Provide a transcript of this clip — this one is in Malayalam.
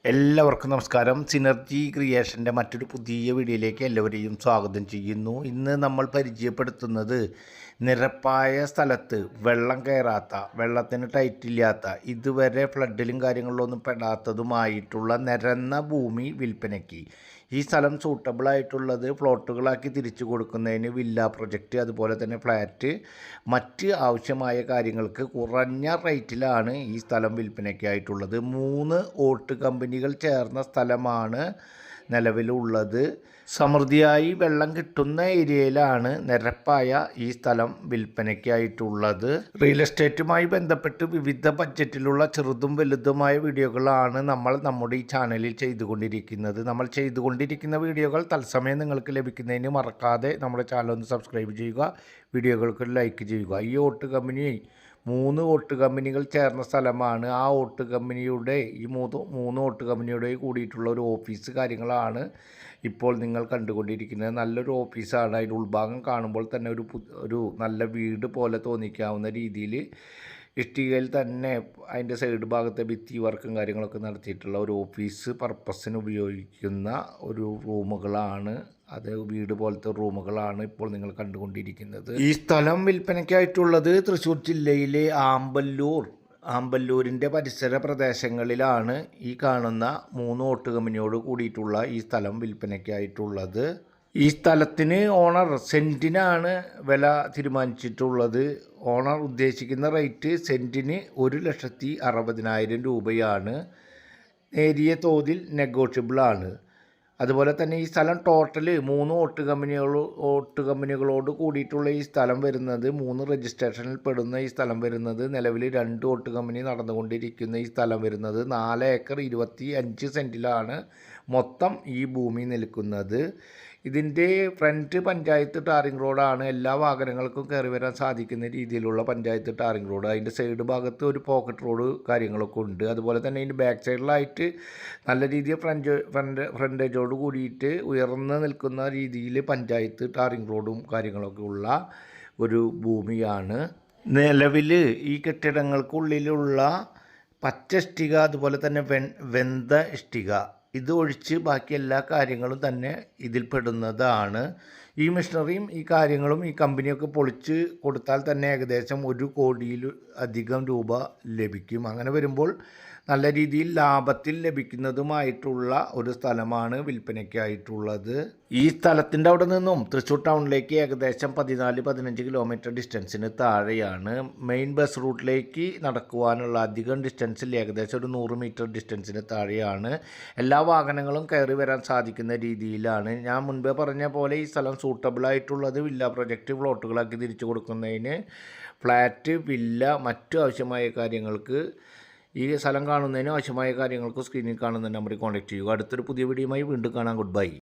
എല്ലാവർക്കും നമസ്കാരം. സിനർജി ക്രിയേഷൻ്റെ മറ്റൊരു പുതിയ വീഡിയോയിലേക്ക് എല്ലാവരെയും സ്വാഗതം ചെയ്യുന്നു. ഇന്ന് നമ്മൾ പരിചയപ്പെടുത്തുന്നത് നിരപ്പായ സ്ഥലത്ത് വെള്ളം കയറാത്ത, വെള്ളത്തിന് ടൈറ്റില്ലാത്ത, ഇതുവരെ ഫ്ലഡിലും കാര്യങ്ങളിലൊന്നും പെടാത്തതുമായിട്ടുള്ള നിരന്ന ഭൂമി വിൽപ്പനയ്ക്ക്. ഈ സ്ഥലം സൂട്ടബിളായിട്ടുള്ളത് പ്ലോട്ടുകളാക്കി തിരിച്ചു കൊടുക്കുന്നതിന്, വില്ല പ്രൊജക്റ്റ്, അതുപോലെ തന്നെ ഫ്ലാറ്റ്, മറ്റ് ആവശ്യമായ കാര്യങ്ങൾക്ക് കുറഞ്ഞ റേറ്റിലാണ് ഈ സ്ഥലം വിൽപ്പനയ്ക്കായിട്ടുള്ളത്. 3 ഓട്ട് കമ്പനികൾ ചേർന്ന സ്ഥലമാണ് നിലവിലുള്ളത്. സമൃദ്ധിയായി വെള്ളം കിട്ടുന്ന ഏരിയയിലാണ് നിരപ്പായ ഈ സ്ഥലം വിൽപ്പനയ്ക്കായിട്ടുള്ളത്. റിയൽ എസ്റ്റേറ്റുമായി ബന്ധപ്പെട്ട് വിവിധ ബഡ്ജറ്റിലുള്ള ചെറുതും വലുതുമായ വീഡിയോകളാണ് നമ്മൾ നമ്മുടെ ഈ ചാനലിൽ ചെയ്തുകൊണ്ടിരിക്കുന്നത്. നമ്മൾ ചെയ്തുകൊണ്ടിരിക്കുന്ന വീഡിയോകൾ തത്സമയം നിങ്ങൾക്ക് ലഭിക്കുന്നതിന് മറക്കാതെ നമ്മുടെ ചാനൽ ഒന്ന് സബ്സ്ക്രൈബ് ചെയ്യുക, വീഡിയോകൾക്ക് ലൈക്ക് ചെയ്യുക. ഈ ഓട്ട് കമ്പനി 3 ഓട്ട് കമ്പനികൾ ചേർന്ന സ്ഥലമാണ്. ആ ഓട്ട് കമ്പനിയുടെ ഈ മൂന്ന് ഓട്ട് കമ്പനിയുടെ കൂടിയിട്ടുള്ള ഒരു ഓഫീസ് കാര്യങ്ങളാണ് ഇപ്പോൾ നിങ്ങൾ കണ്ടുകൊണ്ടിരിക്കുന്നത്. നല്ലൊരു ഓഫീസാണ്. അതിൻ്റെ ഉൾഭാഗം കാണുമ്പോൾ തന്നെ ഒരു നല്ല വീട് പോലെ തോന്നിക്കാവുന്ന രീതിയിൽ ഇഷ്ടികയിൽ തന്നെ അതിൻ്റെ സൈഡ് ഭാഗത്തെ ഭിത്തി വർക്കും കാര്യങ്ങളൊക്കെ നടത്തിയിട്ടുള്ള ഒരു ഓഫീസ് പർപ്പസിന് ഉപയോഗിക്കുന്ന ഒരു റൂമുകളാണ്. അത് വീട് പോലത്തെ റൂമുകളാണ് ഇപ്പോൾ നിങ്ങൾ കണ്ടുകൊണ്ടിരിക്കുന്നത്. ഈ സ്ഥലം വിൽപ്പനയ്ക്കായിട്ടുള്ളത് തൃശ്ശൂർ ജില്ലയിലെ ആമ്പല്ലൂരിൻ്റെ പരിസര പ്രദേശങ്ങളിലാണ് ഈ കാണുന്ന 3 ഓട്ട് കമ്പനിയോട് കൂടിയിട്ടുള്ള ഈ സ്ഥലം വിൽപ്പനയ്ക്കായിട്ടുള്ളത്. ഈ സ്ഥലത്തിന് ഓണർ സെൻറ്റിനാണ് വില തീരുമാനിച്ചിട്ടുള്ളത്. ഓണർ ഉദ്ദേശിക്കുന്ന റേറ്റ് സെൻറ്റിന് 1,60,000 രൂപയാണ്. നേരിയ തോതിൽ നെഗോഷ്യബിളാണ്. അതുപോലെ തന്നെ ഈ സ്ഥലം ടോട്ടൽ 3 ഓട്ട് കമ്പനികളോട് കൂടിയിട്ടുള്ള ഈ സ്ഥലം വരുന്നത്, 3 രജിസ്ട്രേഷനിൽ പെടുന്ന ഈ സ്ഥലം വരുന്നത്, നിലവിൽ 2 ഓട്ട് കമ്പനി നടന്നുകൊണ്ടിരിക്കുന്ന ഈ സ്ഥലം വരുന്നത് 4 ഏക്കർ 25 സെൻറ്റിലാണ് മൊത്തം ഈ ഭൂമി നിൽക്കുന്നത്. ഇതിൻ്റെ ഫ്രണ്ട് പഞ്ചായത്ത് ടാറിംഗ് റോഡാണ്. എല്ലാ വാഹനങ്ങൾക്കും കയറി വരാൻ സാധിക്കുന്ന രീതിയിലുള്ള പഞ്ചായത്ത് ടാറിംഗ് റോഡ്. അതിൻ്റെ സൈഡ് ഭാഗത്ത് ഒരു പോക്കറ്റ് റോഡ് കാര്യങ്ങളൊക്കെ ഉണ്ട്. അതുപോലെ തന്നെ ഇതിൻ്റെ ബാക്ക് സൈഡിലായിട്ട് നല്ല രീതിയിൽ ഫ്രണ്ടേജോട് കൂടിയിട്ട് ഉയർന്ന് നിൽക്കുന്ന രീതിയിൽ പഞ്ചായത്ത് ടാറിംഗ് റോഡും കാര്യങ്ങളൊക്കെ ഉള്ള ഒരു ഭൂമിയാണ്. നിലവിൽ ഈ കെട്ടിടങ്ങൾക്കുള്ളിലുള്ള പച്ച ഇഷ്ടിക, അതുപോലെ തന്നെ വെന്ത ഇഷ്ടിക, ഇത് ഒഴിച്ച് ബാക്കി എല്ലാ കാര്യങ്ങളും തന്നെ ഇതിൽ പെടുന്നതാണ്. ഈ മെഷീനറിയും ഈ കാര്യങ്ങളും ഈ കമ്പനിയൊക്കെ പൊളിച്ച് കൊടുത്താൽ തന്നെ ഏകദേശം 1 കോടിയിൽ അധികം രൂപ ലഭിക്കും. അങ്ങനെ വരുമ്പോൾ നല്ല രീതിയിൽ ലാഭത്തിൽ ലഭിക്കുന്നതുമായിട്ടുള്ള ഒരു സ്ഥലമാണ് വിൽപ്പനയ്ക്കായിട്ടുള്ളത്. ഈ സ്ഥലത്തിൻ്റെ അവിടെ നിന്നും തൃശ്ശൂർ ടൗണിലേക്ക് ഏകദേശം 14-15 കിലോമീറ്റർ ഡിസ്റ്റൻസിന് താഴെയാണ്. മെയിൻ ബസ് റൂട്ടിലേക്ക് നടക്കുവാനുള്ള അധികം ഡിസ്റ്റൻസിൽ ഏകദേശം ഒരു 100 മീറ്റർ ഡിസ്റ്റൻസിന് താഴെയാണ്. എല്ലാ വാഹനങ്ങളും കയറി വരാൻ സാധിക്കുന്ന രീതിയിലാണ്. ഞാൻ മുൻപേ പറഞ്ഞ പോലെ ഈ സ്ഥലം സൂട്ടബിളായിട്ടുള്ളത് വില്ല പ്രൊജക്റ്റ് പ്ലോട്ടുകളാക്കി തിരിച്ചു കൊടുക്കുന്നതിന്, ഫ്ലാറ്റ്, വില്ല, മറ്റു ആവശ്യമായ കാര്യങ്ങൾക്ക്, ഈ സ്ഥലം കാണുന്നതിന് ആവശ്യമായ കാര്യങ്ങൾക്ക് സ്ക്രീനിൽ കാണുന്ന നമ്പറിൽ കോൺടാക്റ്റ് ചെയ്യുക. അടുത്തൊരു പുതിയ വീഡിയോയുമായി വീണ്ടും കാണാം. Good bye.